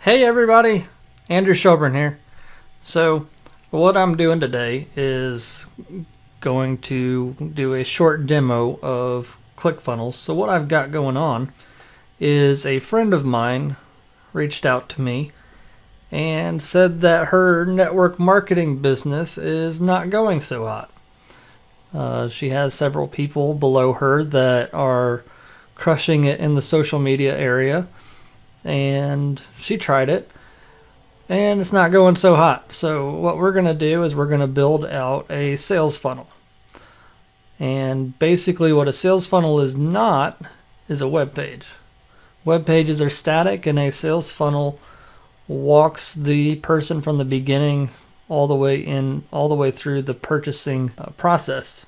Hey everybody, Andrew Shelburne here. So, what I'm doing today is going to do a short demo of ClickFunnels. So, what I've got going on is a friend of mine reached out to me and said that her network marketing business is not going so hot. She has several people below her that are crushing it in the social media area, and she tried it and it's not going so hot. So what we're going to do is we're going to build out a sales funnel. And basically what a sales funnel is not is a web page. Web pages are static, and a sales funnel walks the person from the beginning all the way through the purchasing process.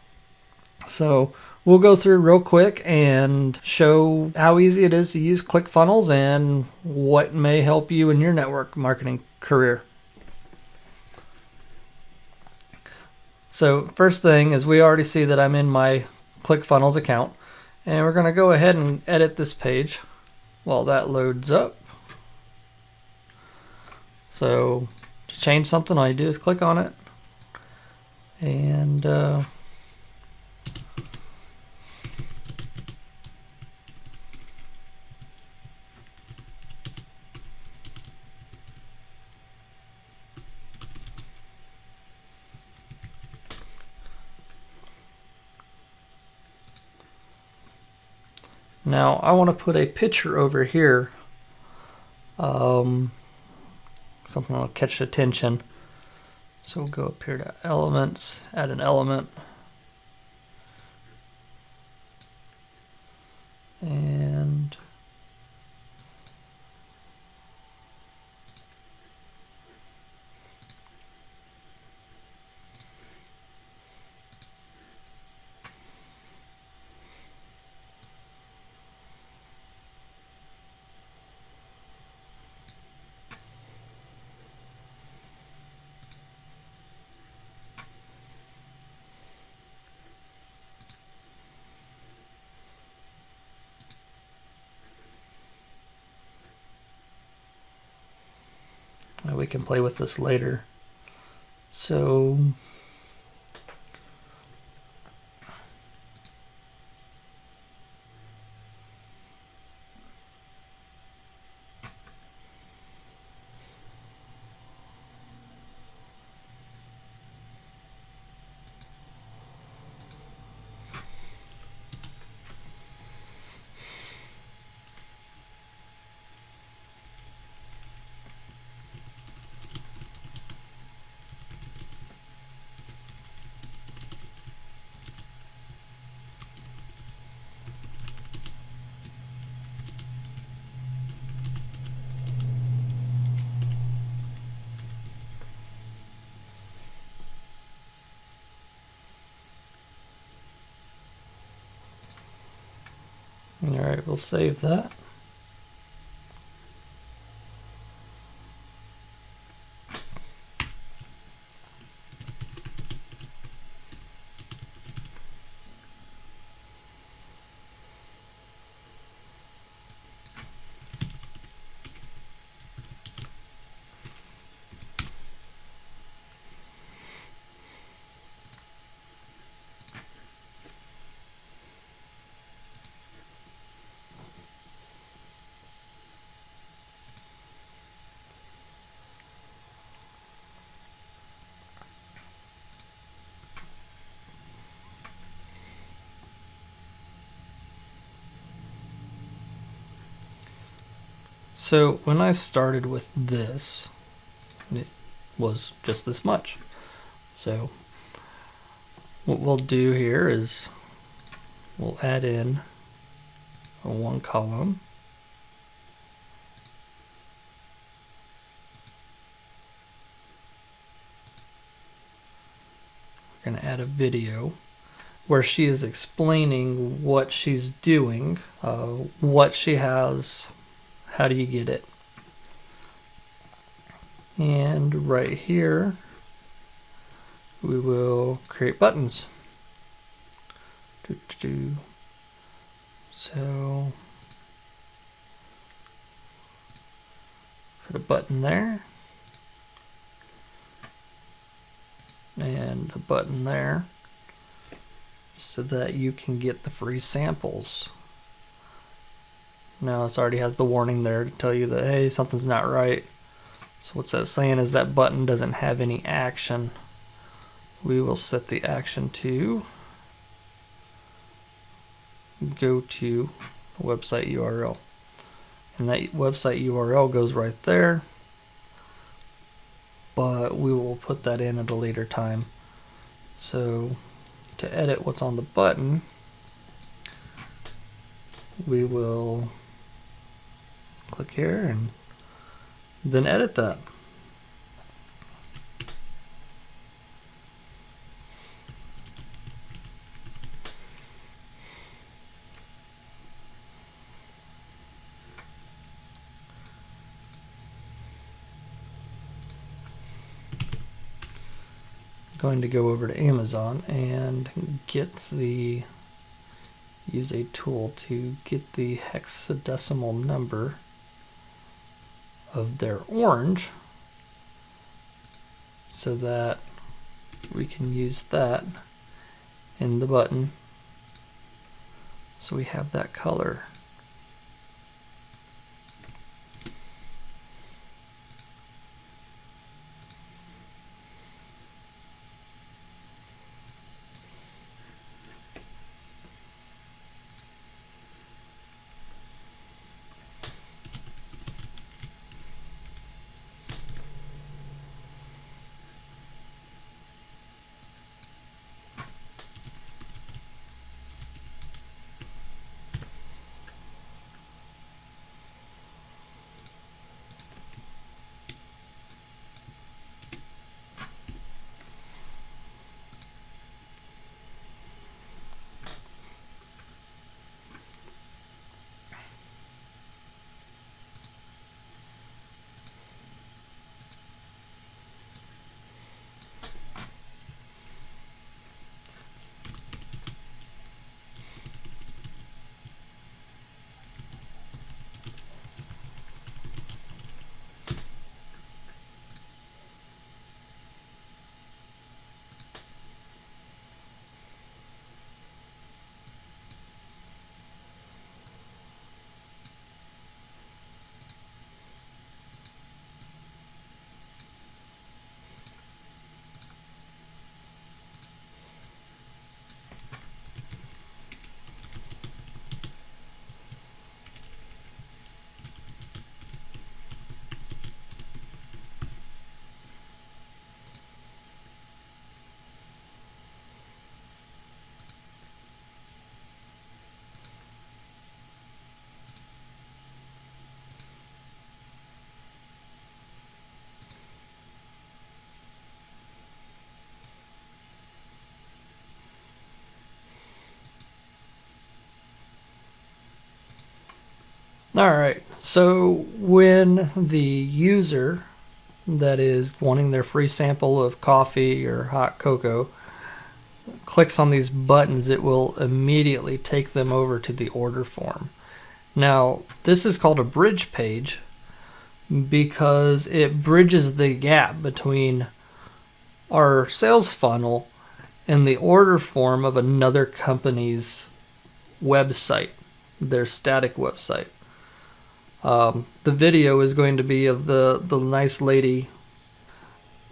So we'll go through real quick and show how easy it is to use ClickFunnels and what may help you in your network marketing career. So first thing is, we already see that I'm in my ClickFunnels account, and we're going to go ahead and edit this page while that loads up. So to change something, all you do is click on it, and now I want to put a picture over here, something that'll catch attention. So we'll go up here to elements, add an element, and we can play with this later. So all right, we'll save that. So when I started with this, it was just this much. So what we'll do here is we'll add in a one column. We're going to add a video where she is explaining what she's doing, what she has, how do you get it. And right here, we will create buttons. So Put a button there. And a button there, so that you can get the free samples. Now it already has the warning there to tell you that, hey, something's not right. So what's that saying is that button doesn't have any action. We will set the action to go to the website URL. And that website URL goes right there, but we will put that in at a later time. So to edit what's on the button, we will click here and then edit that. Going to go over to Amazon and use a tool to get the hexadecimal number of their orange, so that we can use that in the button, so we have that color. Alright, so when the user that is wanting their free sample of coffee or hot cocoa clicks on these buttons, it will immediately take them over to the order form. Now, this is called a bridge page because it bridges the gap between our sales funnel and the order form of another company's website, their static website. The video is going to be of the nice lady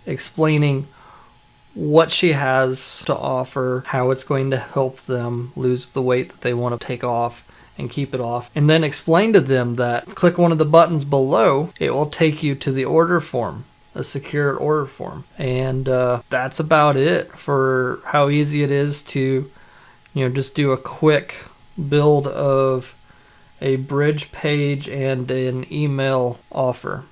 explaining what she has to offer, how it's going to help them lose the weight that they want to take off and keep it off, and then explain to them that click one of the buttons below, it will take you to the order form, a secure order form. And that's about it for how easy it is to, just do a quick build of a bridge page and an email offer.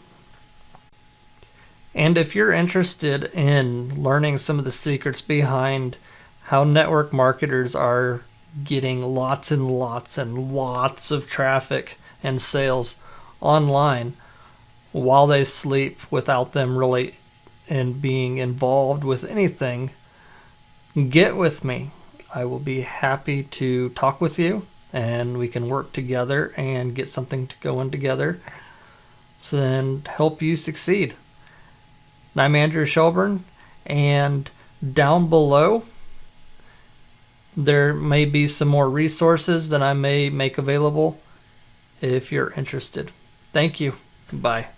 And if you're interested in learning some of the secrets behind how network marketers are getting lots and lots and lots of traffic and sales online while they sleep without them really and being involved with anything, get with me. I will be happy to talk with you, and we can work together and get something to go in together. and help you succeed. I'm Andrew Shelburne, and down below there may be some more resources that I may make available if you're interested. Thank you. Bye.